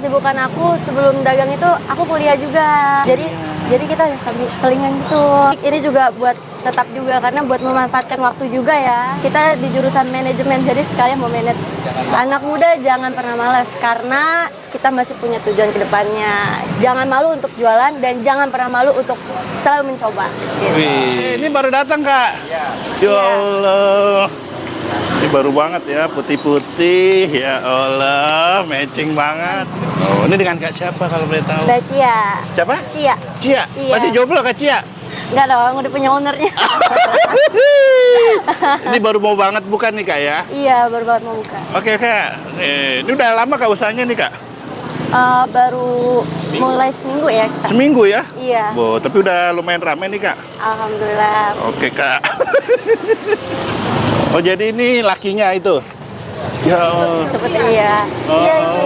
Kesibukan aku sebelum dagang itu aku kuliah juga. Jadi kita sambil selingan gitu. Ini juga buat tetap juga karena buat memanfaatkan waktu juga ya. Kita di jurusan manajemen jadi sekalian mau manage. Anak muda jangan pernah malas karena kita masih punya tujuan ke depannya. Jangan malu untuk jualan dan jangan pernah malu untuk selalu mencoba. Gitu. Wih, ini baru datang Kak. Ya Allah. Ini baru banget ya, putih-putih. Ya Allah, matching banget. Oh, ini dengan Kak siapa kalau boleh tahu? Mbak Cia. Siapa? Cia. Cia. Iya. Masih jomblo Kak Cia? Enggak dong, udah punya ownernya. Ini baru mau banget bukan nih Kak ya? Iya, baru banget mau buka. Oke Kak. Ini udah lama Kak usahanya nih Kak? Baru mulai seminggu ya kita. Seminggu ya? Iya. Oh, tapi udah lumayan ramai nih Kak. Alhamdulillah. Oke Kak. Oh jadi ini lakinya itu? Ya Allah. Seperti iya. Iya Ibu.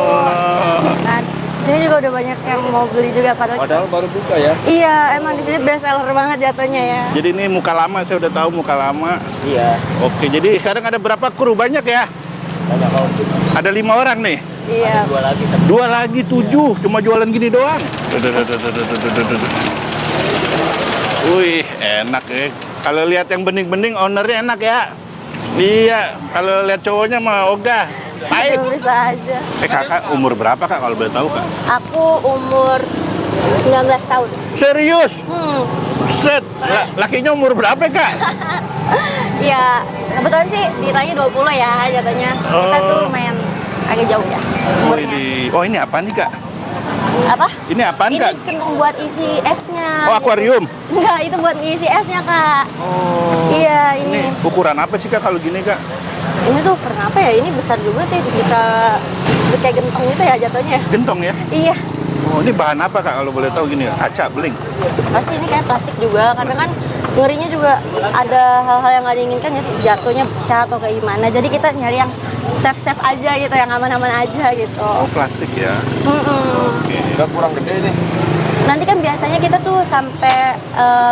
Nah, di sini juga udah banyak yang mau beli juga Padahal baru buka ya? Iya, emang di sini best seller banget jatuhnya ya. Jadi ini muka lama, saya udah tahu muka lama. Iya. Oke, jadi sekarang ada berapa kru? Banyak ya? Banyak kau. Ada 5 orang nih? Iya. Dua lagi. 2 lagi 7, cuma jualan gini doang. Wih, enak ya. Kalau lihat yang bening-bening, ownernya enak ya. Iya, kalau lihat cowoknya mah ogah. Baik. Aduh, bisa aja. Kakak umur berapa Kak kalau boleh tahu Kak? Aku umur 19 tahun. Serius? Set, lakinya umur berapa Kak? Iya, kebetulan sih ditanya 20 ya jatuhnya. Kita tuh lumayan agak jauh ya umurnya. Oh ini apa nih Kak? Apa? Ini apaan Ini Kak? kentung buat isi esnya. Oh akuarium? Enggak, itu buat ngisi esnya Kak. Oh. Iya, ini. Ukuran apa sih Kak kalau gini Kak? Ini tuh pernah apa ya? Ini besar juga sih, bisa disebut kayak gentong gitu ya jatuhnya. Gentong ya? Iya. Oh ini bahan apa Kak kalau boleh tahu gini? Kaca, beling? Pasti ini kayak plastik juga, karena kan ngerinya juga ada hal-hal yang nggak diinginkan, jadi jatuhnya pecah atau kayak gimana. Jadi kita nyari yang safe aja gitu, yang aman-aman aja gitu. Oh plastik ya? Oke. Udah kurang gede nih. Nanti kan biasanya kita tuh sampai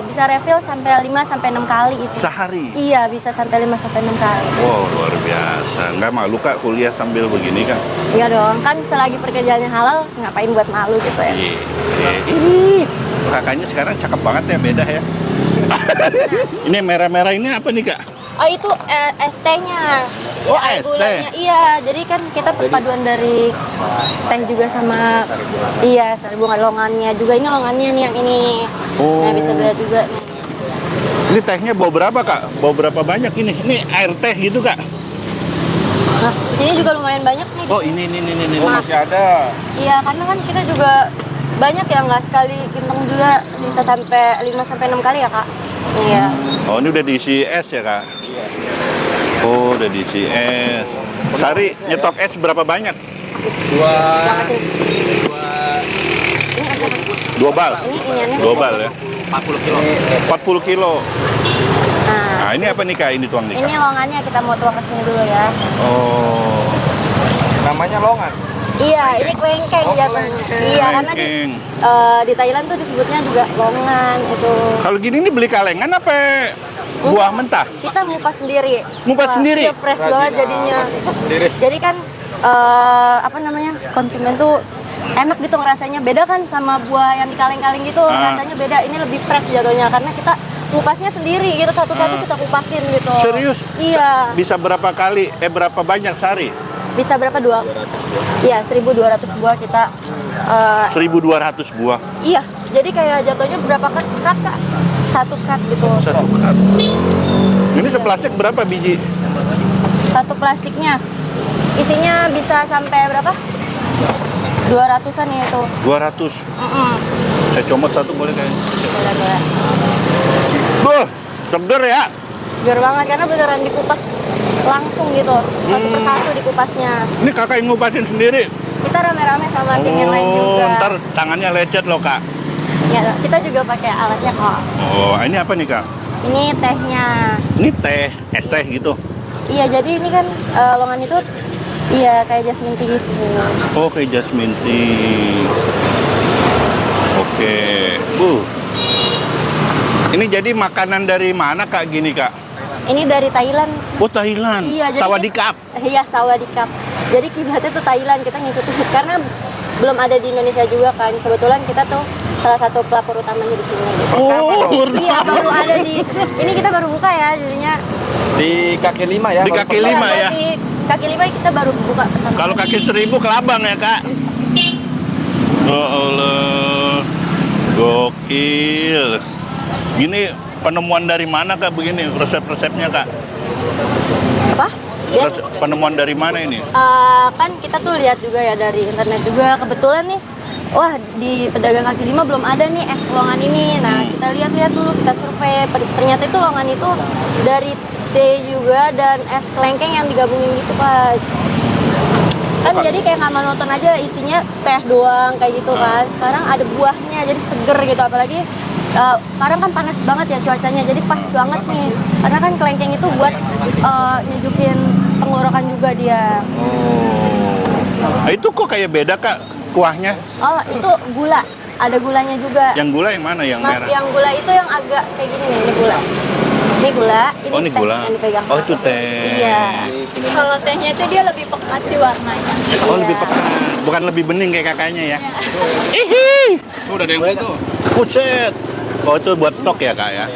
bisa refill sampai 5 sampai 6 kali gitu. Sehari? Iya, bisa sampai 5 sampai 6 kali. Wow luar biasa. Nggak malu Kak kuliah sambil begini Kak? Iya dong, kan selagi pekerjaannya halal, ngapain buat malu gitu ya. Iya. Ih, kakaknya sekarang cakep banget ya, beda ya. Ini merah-merah ini apa nih Kak? Oh itu es tehnya. Oh, air es teh. gulanya. Iya, jadi kan kita perpaduan dari teh juga sama iya, sari bunga longannya juga. Ini longannya nih yang ini. Oh. Nah, bisa dilihat juga nih. Ini tehnya bawa berapa Kak? Bawa berapa banyak ini? Ini air teh gitu Kak? Nah, di sini juga lumayan banyak nih. Oh ini. Oh masih ada. Iya, karena kan kita juga banyak yang nggak sekali gentong juga bisa sampai 5 sampai 6 kali ya, Kak. Iya. Oh ini udah diisi es ya Kak? Oh udah diisi es. Sari nyetok es berapa banyak? Makasih. 2 bal? Ini iniannya. 2 bal ya? 40 kilo. 40 kilo. Nah, Nah ini apa nih Kak? Ini tuang nih Kak? ini longannya kita mau tuang ke sini dulu ya. Oh. Namanya longan. Iya, ini kelengkeng jatuhnya. Iya, karena Kelengkeng. di Thailand tuh disebutnya juga longan itu. Kalau gini nih beli kalengan apa buah mentah? Kita ngupas sendiri. Ngupas Wah, sendiri? Iya, fresh banget jadinya. Sendiri. Jadi kan apa namanya? Konsumen tuh enak gitu ngerasanya. Beda kan sama buah yang di kaleng-kaleng gitu, rasanya beda. Ini lebih fresh jatuhnya karena kita ngupasnya sendiri gitu, satu-satu kita kupasin gitu. Serius? Iya. Bisa berapa kali? Berapa banyak sehari? Bisa berapa? Iya, 1.200 buah kita 1.200 buah. iya, jadi kayak jatuhnya berapa krat Kak? 1 krat gitu. 1 krat. Ini seplastik berapa biji? 1 plastiknya isinya bisa sampai berapa? 200-an ya itu. 200. Saya comot satu boleh kayaknya. Boleh. Buh, seger ya. Segar banget karena beneran dikupas langsung gitu. Satu persatu dikupasnya. Ini kakak yang ngupasin sendiri. Kita rame-rame sama tim yang lain juga. Ntar tangannya lecet loh kak. Ya, kita juga pakai alatnya kok. Oh, ini apa nih kak? Ini tehnya. Ini teh, es teh gitu. Iya, jadi ini kan longan itu iya kayak jasmine tea gitu. Oh, kayak jasmine tea. Oke. Ini jadi makanan dari mana kak gini kak? Ini dari Thailand. Oh Thailand. Iya, jadi Sawadikap. Iya, sawadikap. Jadi kiblatnya tuh Thailand, kita ngikutin karena belum ada di Indonesia juga kan. Kebetulan kita tuh salah satu pelapor utamanya di sini. Gitu. Oh, Iya, baru ada di ini kita baru buka ya, jadinya. Di kaki lima ya. Di baru kaki pertama. lima ya. Di kaki lima kita baru buka pertama. Kalau kaki 1000 Kelabang ya, Kak. Oh Allah. Gokil. Gini penemuan dari mana, Kak, begini resep-resepnya, Kak? Apa? Dia Penemuan dari mana ini? kan kita tuh lihat juga ya dari internet juga, kebetulan nih, wah di pedagang kaki lima belum ada nih es longan ini. Nah kita lihat-lihat dulu, kita survei, ternyata itu longan itu dari teh juga dan es kelengkeng yang digabungin gitu Pak. Kan jadi kayak nggak monoton aja isinya teh doang kayak gitu kan. Sekarang ada buahnya jadi seger gitu, apalagi sekarang kan panas banget ya cuacanya, jadi pas banget nih. Karena kan kelengkeng itu buat nyejukin tenggorokan juga dia. Oh. Itu kok kayak beda, Kak, kuahnya? Oh, itu gula. Ada gulanya juga. Yang gula yang mana? Yang Mas, merah? yang gula itu yang agak kayak gini nih, ini gula. Ini gula, ini Oh, ini teh gula. yang dipegang. Oh, itu teh. Iya. Kalau tehnya itu dia lebih pekat sih warnanya. Oh, Iya. lebih pekat. Bukan lebih bening kayak kakaknya ya. Ihi. Tuh udah ada yang beli tuh. Buset. Oh, itu buat stok ya, Kak ya?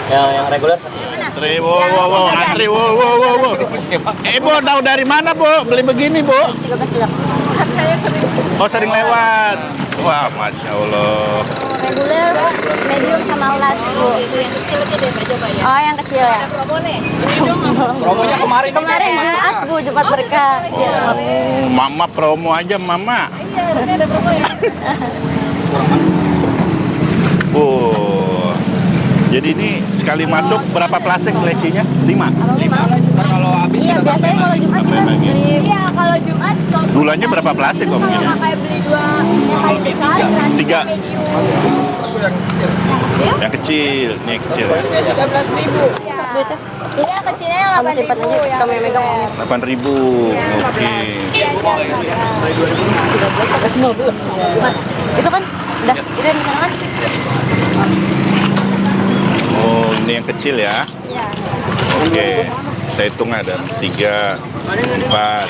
Yang reguler. Antri, wow, antri, wow. Bu, tahu dari mana, Bu? Beli begini, Bu? 13 dirham. Oh, sering lewat. Wah, Masya Allah. Reguler, medium sama large, Bu. Yang kecil itu deh coba ya. Oh, yang kecil ya. Promo nih. Promonya kemarin. Kemarin Jumat, Bu, Jumat berkah. Iya, Mak. Oh, Mama promo aja, Mama. Iya, ini ada promo ya. Oh. Jadi ini sekali masuk berapa plastik lecinya? 5. Kalau habis Iya, biasanya kalau Jumat kita Tambahin lagi. beli Iya, kalau Jumat kalau Gulanya besar berapa ini, plastik kok kalau begini? kayak beli dua yang paling besar gratis 3. yang medium. Yang kecil, ini yang kecil ya. 13.000. duit ya. Ini yang kecilnya yang Kamu simpan 8.000 aja, yang kamu yang megang uangnya. 8.000. Oke. Mas, itu kan udah, itu yang di sana kan? Oh, ini yang kecil ya. Iya. Oke. Saya hitung ada 3, 4.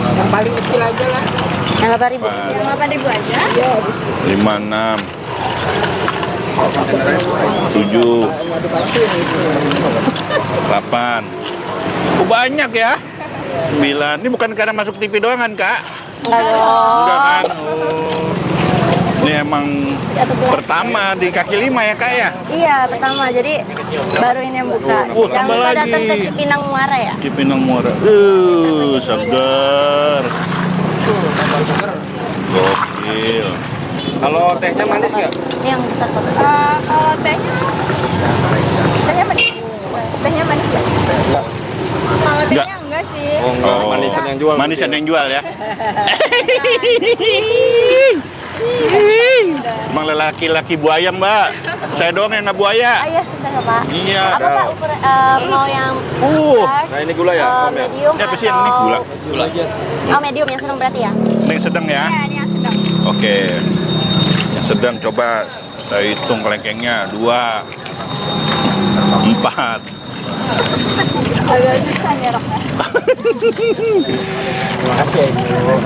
Yang paling kecil aja lah. Yang 8.000. Yang 8.000 aja. 5, 6, 7, 8. Oh, banyak ya. 9. Ini bukan karena masuk TV doang kan, Kak? Enggak dong. Enggak kan? Oh. Ini emang pertama di kaki 5 ya, Kak ya? Iya, pertama. Jadi baru ini yang buka. Oh, Jangan tambah lupa lagi. datang ke Cipinang Muara ya. Cipinang Muara. Segar. Gokil. Kalau tehnya manis nggak? Ini yang besar satu. Kalau tehnya manis. Tehnya manis nggak? Kalau tehnya enggak sih. Oh enggak, manisan yang jual. Manisan yang jual ya. Emang laki-laki buaya, Mbak. Saya doang yang nggak buaya. Ah, iya, sebentar ya, Pak. Iya. Apa Pak ukuran mau yang large, Nah, ini gula ya, Om, ya? medium Ini apa sih atau yang ini? Gula? Gula aja. Oh, medium yang sedang berarti ya? Ini yang sedang ya. Iya, ini yang sedang. Oke. Yang sedang coba saya hitung kelengkengnya 2, 4. Agak susah nyeroknya.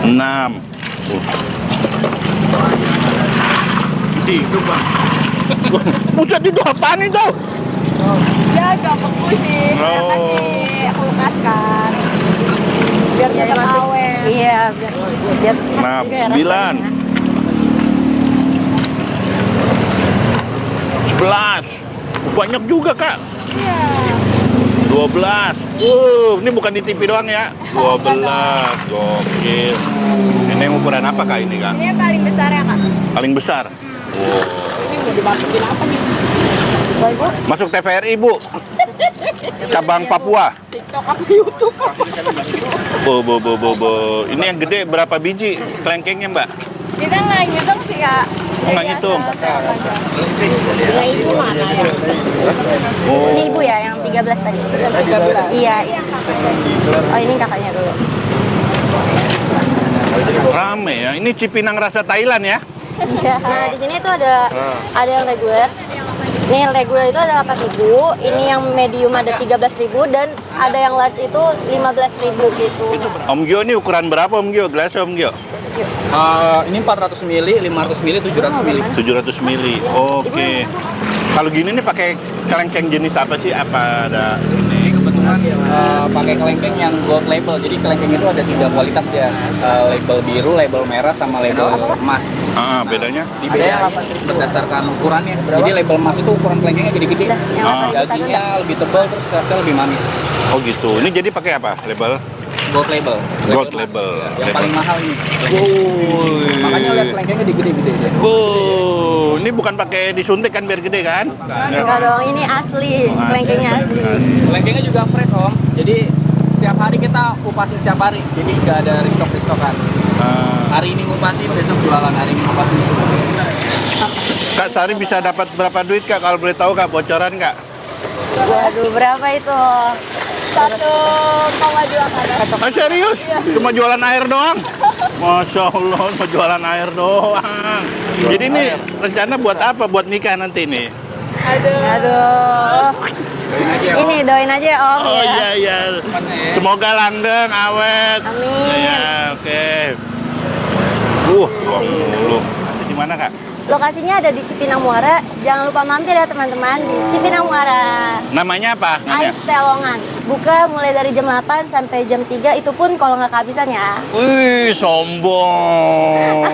6. Itu Bang. Buset, itu apaan itu? Ya agak beku sih. Saya kan Oh. di kulkas kan. Biar Jadi tetap masuk. awet. Iya, biar khas Nah, juga ya 9. rasanya. 11. Banyak juga, Kak. Iya. 12. Ini bukan di TV doang ya. 12. Gokil. Ini yang ukuran apa, Kak, ini, Kak? Ini yang paling besar ya kak. Paling besar. Oh. Ini mau dimasukin apa nih? Boy, Bu. Masuk TVRI, Bu. Cabang Papua. TikTok apa YouTube? Bo. Ini yang gede berapa biji kelengkengnya, Mbak? Kita nggak ngitung sih kak. Oh, nggak ngitung. Yang itu mana ya? Oh. Ini Ibu ya yang 13 tadi. Iya, iya. Oh, ini kakaknya dulu. Rame ya. Ini Cipinang rasa Thailand ya. Iya. Nah, di sini tuh ada yang reguler, Ini regular itu ada 8.000, ini yang medium ada 13.000 dan ada yang large itu 15.000 gitu. Om Gio ini ukuran berapa Om Gio? Gelasnya Om Gio? Ini 400 mili, 500 mili, 700 mili. 700 mili. Oke. Kalau gini nih pakai kelengkeng jenis apa sih? Apa ada ini? Kebetulan pakai kelengkeng yang gold label. Jadi kelengkeng itu ada 3 kualitas dia. Label biru, label merah, sama label emas. Bedanya? Dibedain berdasarkan ukurannya. Jadi label emas itu ukuran kelengkengnya gede-gede. Yang 81 Dagingnya lebih tebal, terus rasanya lebih manis. Oh gitu. Ini jadi pakai apa? Label? Gold label. Gold emas. label. Yang paling mahal ini. Makanya lihat kelengkengnya gede-gede. Ini bukan pakai disuntik kan biar gede kan? Enggak dong, ini asli, kelengkengnya asli. Kelengkengnya juga fresh Om. Jadi setiap hari kita kupasin setiap hari. Jadi nggak ada restock-restockan. Hari ini ngupasin, besok jualan. Hari ini ngupasin, besok jualan. Kak Sari bisa dapat berapa duit Kak? Kalau boleh tahu Kak, bocoran Kak? Waduh, berapa itu? 1,2 Ah, serius? Cuma jualan air doang? Masya Allah, cuma jualan air doang. Jadi ini rencana buat apa? Buat nikah nanti nih? Aduh. Ini doain aja ya Om. Oh ya. iya. Semoga langgeng, awet. Amin. Ya, oke. Uang mulu. Masih di mana Kak? Lokasinya ada di Cipinang Muara. Jangan lupa mampir ya teman-teman di Cipinang Muara. Namanya apa? Ais Pelongan. Buka mulai dari jam 8 sampai jam 3. Itu pun kalau nggak kehabisan ya. Wih, sombong.